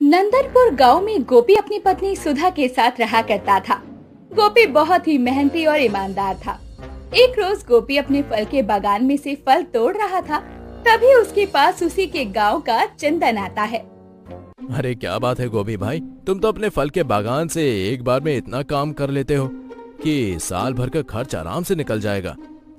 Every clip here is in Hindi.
नंदनपुर गांव में गोपी अपनी पत्नी सुधा के साथ रहा करता था। गोपी बहुत ही मेहनती और ईमानदार था। एक रोज गोपी अपने फल के बागान में से फल तोड़ रहा था, तभी उसके पास उसी के गांव का चंदन आता है। अरे क्या बात है गोभी भाई, तुम तो अपने फल के बागान से एक बार में इतना काम कर लेते हो कि साल भर का खर्च आराम से निकल जाएगा।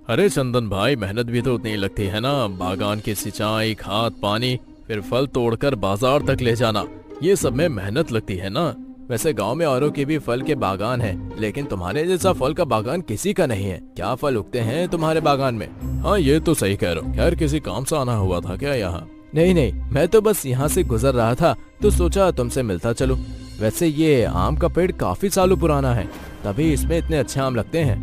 अरे चंदन भाई, मेहनत भी तो उतनी ही लगती है ना। बागान की सिंचाई, खाद पानी, फिर फल तोड़कर बाजार तक ले जाना, ये सब में मेहनत लगती है ना। वैसे गांव में औरों के भी फल के बागान है, लेकिन तुम्हारे जैसा फल का बागान किसी का नहीं है। क्या फल उगते हैं तुम्हारे बागान में? हाँ, ये तो सही कह रहे हो। खैर, किसी काम से आना हुआ था क्या यहाँ? नहीं, मैं तो बस यहाँ से गुजर रहा था तो सोचा तुमसे मिलता चलूं। वैसे ये आम का पेड़ काफी सालों पुराना है, तभी इसमें इतने अच्छे आम लगते हैं।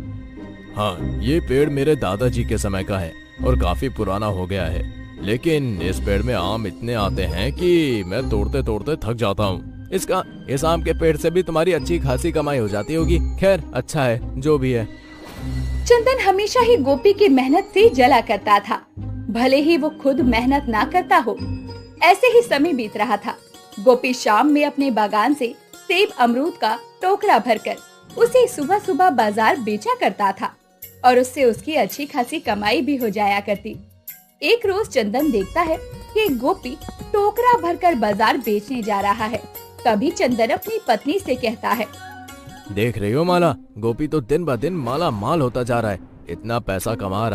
हाँ, ये पेड़ मेरे दादाजी के समय का है और काफी पुराना हो गया है, लेकिन इस पेड़ में आम इतने आते हैं कि मैं तोड़ते तोड़ते थक जाता हूँ। इस आम के पेड़ से भी तुम्हारी अच्छी खासी कमाई हो जाती होगी। खैर, अच्छा है जो भी है। चंदन हमेशा ही गोपी की मेहनत से जला करता था, भले ही वो खुद मेहनत ना करता हो। ऐसे ही समय बीत रहा था। गोपी शाम में अपने बागान से सेब अमरूद का टोकरा भरकर उसे सुबह सुबह बाजार बेचा करता था और उससे उसकी अच्छी खासी कमाई भी हो जाया करती। एक रोज चंदन देखता है कि गोपी टोकरा भरकर बाजार बेचने जा रहा है। तभी चंदन अपनी पत्नी से कहता है, देख रही हो माला, गोपी तो दिन ब दिन माला माल होता जा रहा है। इतना पैसा कमा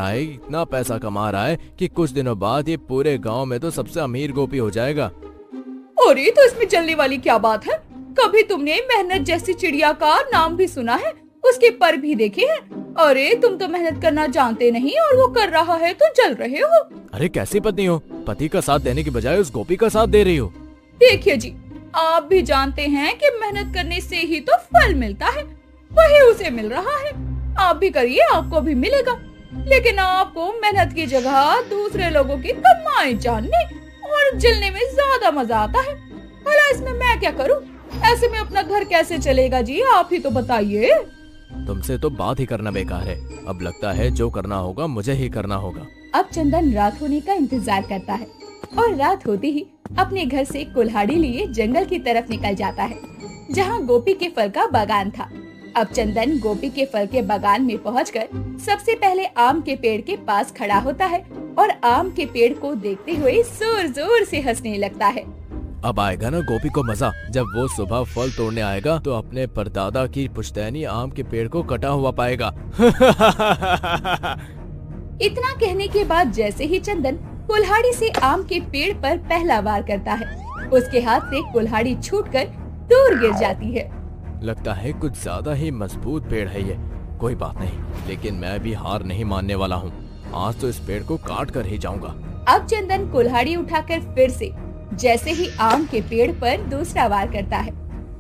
रहा है कि कुछ दिनों बाद ये पूरे गांव में तो सबसे अमीर गोपी हो जाएगा। अरे, तो इसमें जलने वाली क्या बात है? कभी तुमने मेहनत जैसी चिड़िया का नाम भी सुना है? उसके पर भी देखे हैं? अरे, तुम तो मेहनत करना जानते नहीं और वो कर रहा है तो जल रहे हो। अरे कैसी पत्नी हो, पति का साथ देने की बजाय उस गोपी का साथ दे रही हो। देखिए जी, आप भी जानते हैं कि मेहनत करने से ही तो फल मिलता है, वही उसे मिल रहा है। आप भी करिए, आपको भी मिलेगा। लेकिन आपको मेहनत की जगह दूसरे लोगों की कमाई जानने और जलने में ज्यादा मजा आता है। भला इसमें मैं क्या करूं? ऐसे में अपना घर कैसे चलेगा जी? आप ही तो बताइए। तुमसे तो बात ही करना बेकार है। अब लगता है जो करना होगा मुझे ही करना होगा। अब चंदन रात होने का इंतजार करता है और रात होते ही अपने घर से कुल्हाड़ी लिए जंगल की तरफ निकल जाता है, जहाँ गोपी के फल का बागान था। अब चंदन गोपी के फल के बागान में पहुंचकर सबसे पहले आम के पेड़ के पास खड़ा होता है और आम के पेड़ को देखते हुए जोर जोर से हंसने लगता है। अब आएगा ना गोपी को मजा, जब वो सुबह फल तोड़ने आएगा तो अपने परदादा की पुश्तैनी आम के पेड़ को कटा हुआ पाएगा। इतना कहने के बाद जैसे ही चंदन कुल्हाड़ी से आम के पेड़ पर पहला वार करता है, उसके हाथ से कुल्हाड़ी छूटकर दूर गिर जाती है। लगता है कुछ ज्यादा ही मजबूत पेड़ है ये। कोई बात नहीं, लेकिन मैं भी हार नहीं मानने वाला हूँ। आज तो इस पेड़ को काट कर ही जाऊंगा। अब चंदन कुल्हाड़ी उठाकर फिर से जैसे ही आम के पेड़ पर दूसरा वार करता है,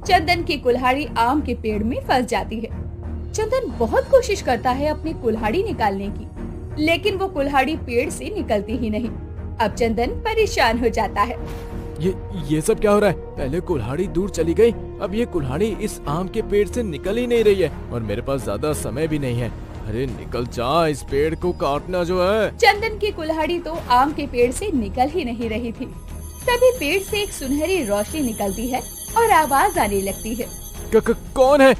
चंदन की कुल्हाड़ी आम के पेड़ में फंस जाती है। चंदन बहुत कोशिश करता है अपनी कुल्हाड़ी निकालने की, लेकिन वो कुल्हाड़ी पेड़ से निकलती ही नहीं। अब चंदन परेशान हो जाता है। ये सब क्या हो रहा है? पहले कुल्हाड़ी दूर चली गई, अब ये कुल्हाड़ी इस आम के पेड़ से निकल ही नहीं रही है और मेरे पास ज्यादा समय भी नहीं है। अरे निकल जा, इस पेड़ को काटना जो है। चंदन की कुल्हाड़ी तो आम के पेड़ से निकल ही नहीं रही थी। तभी पेड़ से एक सुनहरी रोशनी निकलती है और आवाज आने लगती है। कौन है?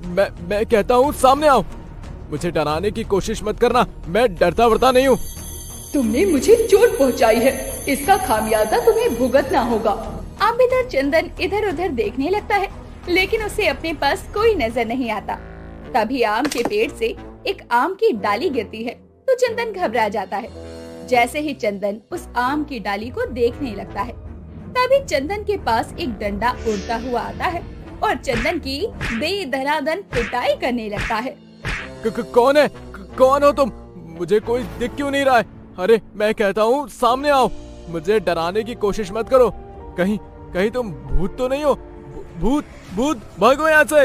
मैं कहता हूँ सामने आओ। मुझे डराने की कोशिश मत करना, मैं डरता वरता नहीं हूँ। तुमने मुझे चोट पहुँचाई है, इसका खामियाजा तुम्हें भुगतना होगा। अब इधर चंदन इधर उधर देखने लगता है, लेकिन उसे अपने पास कोई नजर नहीं आता। तभी आम के पेड़ से एक आम की डाली गिरती है तो चंदन घबरा जाता है। जैसे ही चंदन उस आम की डाली को देखने लगता है, तभी चंदन के पास एक डंडा उड़ता हुआ आता है और चंदन की दे धनाधन पिटाई करने लगता है। कौन है? कौन हो तुम? मुझे कोई दिख क्यों नहीं रहा है? अरे मैं कहता हूँ सामने आओ, मुझे डराने की कोशिश मत करो। कहीं तुम भूत तो नहीं हो? भूत भागो यहाँ से।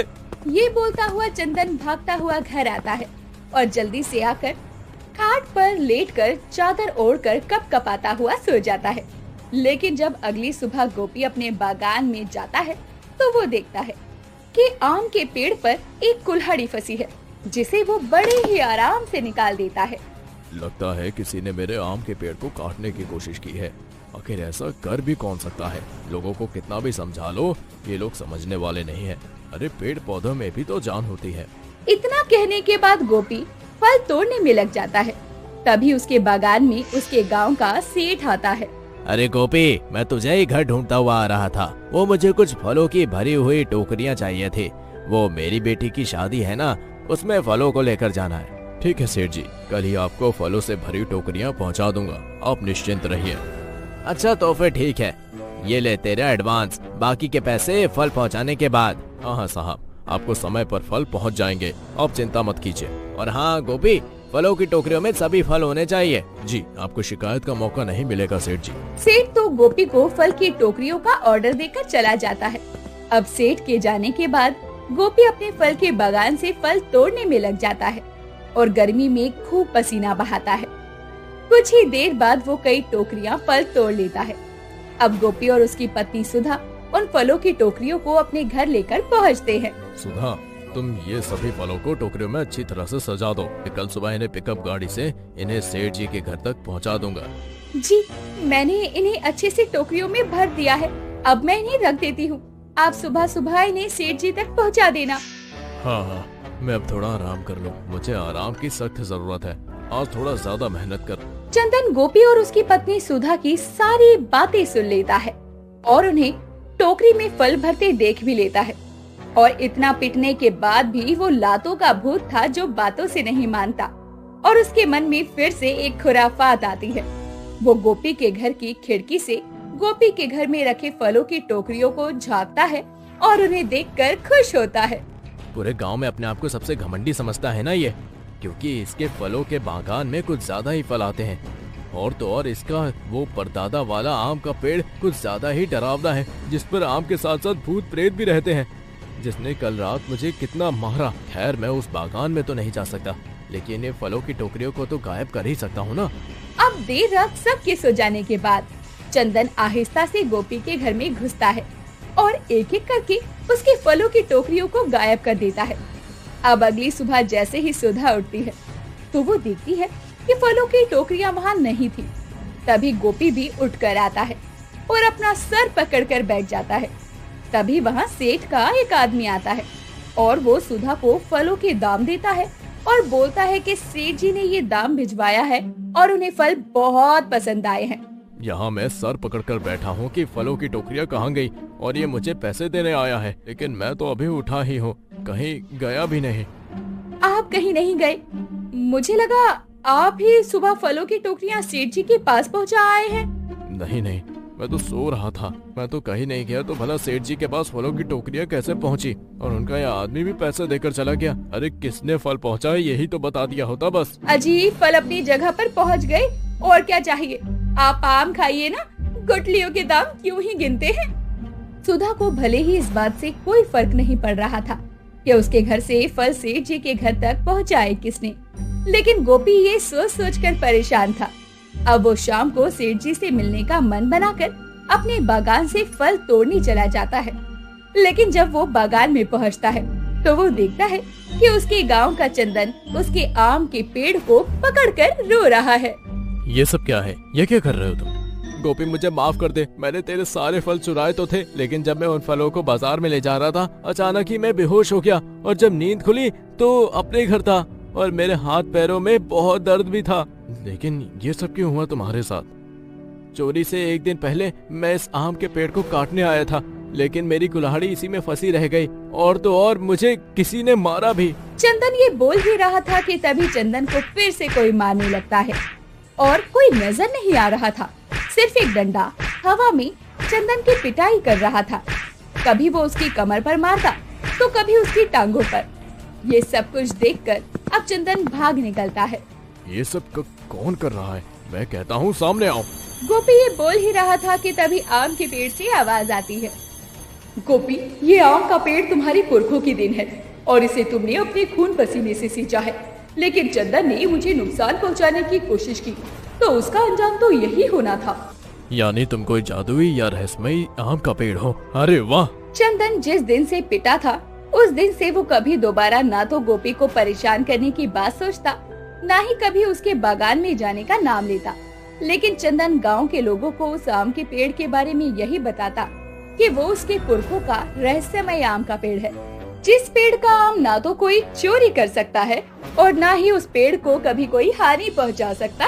ये बोलता हुआ चंदन भागता हुआ घर आता है और जल्दी से आकर खाट पर लेटकर चादर ओढ़कर कपकपाता हुआ सो जाता है। लेकिन जब अगली सुबह गोपी अपने बागान में जाता है तो वो देखता है कि आम के पेड़ पर एक कुल्हाड़ी फंसी है, जिसे वो बड़े ही आराम से निकाल देता है। लगता है किसी ने मेरे आम के पेड़ को काटने की कोशिश की है। आखिर ऐसा कर भी कौन सकता है? लोगों को कितना भी समझा लो, ये लोग समझने वाले नहीं है। अरे पेड़ पौधों में भी तो जान होती है। इतना कहने के बाद गोपी फल तोड़ने में लग जाता है। तभी उसके बागान में उसके गांव का सेठ आता है। अरे गोपी, मैं तुझे ही घर ढूंढता हुआ आ रहा था। वो मुझे कुछ फलों की भरी हुई टोकरियां चाहिए थी। वो मेरी बेटी की शादी है ना, उसमें फलों को लेकर जाना है। ठीक है सेठ जी, कल ही आपको फलों से भरी टोकरियां पहुंचा दूंगा, आप निश्चिंत रहिए। अच्छा तो फिर ठीक है, ये ले तेरा एडवांस, बाकी के पैसे फल पहुंचाने के बाद। हाँ साहब, आपको समय पर फल पहुंच जाएंगे, आप चिंता मत कीजिए। और हाँ गोपी, फलों की टोकरियों में सभी फल होने चाहिए। जी, आपको शिकायत का मौका नहीं मिलेगा सेठ जी। सेठ तो गोपी को फल की टोकरियों का ऑर्डर देकर चला जाता है। अब सेठ के जाने के बाद गोपी अपने फल के बागान से फल तोड़ने में लग जाता है और गर्मी में खूब पसीना बहाता है। कुछ ही देर बाद वो कई टोकरियां फल तोड़ लेता है। अब गोपी और उसकी पत्नी सुधा उन फलों की टोकरियों को अपने घर लेकर पहुंचते हैं। सुधा, तुम ये सभी फलों को टोकरियों में अच्छी तरह से सजा दो। कल सुबह इन्हें पिकअप गाड़ी से इन्हें सेठ जी के घर तक पहुंचा दूंगा। जी, मैंने इन्हें अच्छे से टोकरियों में भर दिया है। अब मैं इन्हें रख देती हूँ। आप सुबह सुबह इन्हें सेठ जी तक पहुँचा देना। हाँ, मैं अब थोड़ा आराम कर लूँ। मुझे आराम की सख्त जरूरत है। आज थोड़ा ज्यादा मेहनत कर। चंदन गोपी और उसकी पत्नी सुधा की सारी बातें सुन लेता है और उन्हें टोकरी में फल भरते देख भी लेता है। और इतना पिटने के बाद भी वो लातों का भूत था जो बातों से नहीं मानता। और उसके मन में फिर से एक खुराफात आती है। वो गोपी के घर की खिड़की से गोपी के घर में रखे फलों की टोकरियों को झांकता है और उन्हें देखकर खुश होता है। पूरे गांव में अपने आप को सबसे घमंडी समझता है ना ये, क्योंकि इसके फलों के बागान में कुछ ज्यादा ही फल आते हैं। और तो और इसका वो परदादा वाला आम का पेड़ कुछ ज्यादा ही डरावना है, जिस पर आम के साथ साथ भूत प्रेत भी रहते हैं, जिसने कल रात मुझे कितना मारा। खैर, मैं उस बागान में तो नहीं जा सकता, लेकिन ये फलों की टोकरियों को तो गायब कर ही सकता हूँ ना। अब देर रात सबके सो जाने के बाद चंदन आहिस्ता से गोपी के घर में घुसता है और एक एक करके उसके फलों की टोकरियों को गायब कर देता है। अब अगली सुबह जैसे ही सुधा उठती है तो वो देखती है कि फलों की टोकरियां वहाँ नहीं थी। तभी गोपी भी उठकर आता है और अपना सर पकड़कर बैठ जाता है। तभी वहाँ सेठ का एक आदमी आता है और वो सुधा को फलों के दाम देता है और बोलता है कि सेठ जी ने ये दाम भिजवाया है और उन्हें फल बहुत पसंद आए हैं। यहाँ मैं सर पकड़कर बैठा हूँ कि फलों की टोकरियाँ कहाँ गई और ये मुझे पैसे देने आया है, लेकिन मैं तो अभी उठा ही हूँ, कहीं गया भी नहीं। आप कहीं नहीं गए? मुझे लगा आप ही सुबह फलों की टोकरियाँ सेठ जी के पास पहुँचा आए हैं। नहीं नहीं, मैं तो सो रहा था। मैं तो कहीं नहीं गया, तो भला सेठ जी के पास फलों की टोकरियाँ कैसे पहुँची? और उनका यह आदमी भी पैसे देकर चला गया। अरे किसने फल पहुँचाए यही तो बता दिया होता बस। अजी, फल अपनी जगह पर पहुँच गए, और क्या चाहिए? आप आम खाइए ना, गुठलियों के दाम क्यों ही गिनते हैं? सुधा को भले ही इस बात से कोई फर्क नहीं पड़ रहा था कि उसके घर से फल सेठ जी के घर तक पहुँचाए किसने, लेकिन गोपी ये सोच सोच कर परेशान था। अब वो शाम को सेठ जी से मिलने का मन बनाकर अपने बागान से फल तोड़ने चला जाता है। लेकिन जब वो बागान में पहुंचता है तो वो देखता है कि उसके गांव का चंदन उसके आम के पेड़ को पकड़कर रो रहा है। ये सब क्या है? ये क्या कर रहे हो तुम? गोपी, मुझे माफ कर दे। मैंने तेरे सारे फल चुराए तो थे, लेकिन जब मैं उन फलों को बाजार में ले जा रहा था, अचानक ही मैं बेहोश हो गया और जब नींद खुली तो अपने घर था और मेरे हाथ पैरों में बहुत दर्द भी था। लेकिन ये सब क्यों हुआ तुम्हारे साथ? चोरी से एक दिन पहले मैं इस आम के पेड़ को काटने आया था, लेकिन मेरी कुल्हाड़ी इसी में फंसी रह गई और तो और मुझे किसी ने मारा भी। चंदन ये बोल ही रहा था कि तभी चंदन को फिर से कोई मारने लगता है और कोई नजर नहीं आ रहा था। सिर्फ एक डंडा हवा में चंदन की पिटाई कर रहा था। कभी वो उसकी कमर पर मारता तो कभी उसकी टांगों पर। ये सब कुछ देखकर अब चंदन भाग निकलता है। ये सब कौन कर रहा है? मैं कहता हूँ सामने आओ। गोपी ये बोल ही रहा था कि तभी आम के पेड़ से आवाज आती है। गोपी, ये आम का पेड़ तुम्हारी पुरखों की देन है और इसे तुमने अपने खून पसीने से सींचा है, लेकिन चंदन ने मुझे नुकसान पहुंचाने की कोशिश की तो उसका अंजाम तो यही होना था। यानी तुम कोई जादुई या रहस्यमयी आम का पेड़ हो? अरे वाह! चंदन जिस दिन से पिटा था उस दिन से वो कभी दोबारा ना तो गोपी को परेशान करने की बात सोचता, ना ही कभी उसके बागान में जाने का नाम लेता। लेकिन चंदन गांव के लोगों को उस आम के पेड़ के बारे में यही बताता कि वो उसके पुरखों का रहस्यमय आम का पेड़ है, जिस पेड़ का आम ना तो कोई चोरी कर सकता है और ना ही उस पेड़ को कभी कोई हानि पहुंचा सकता।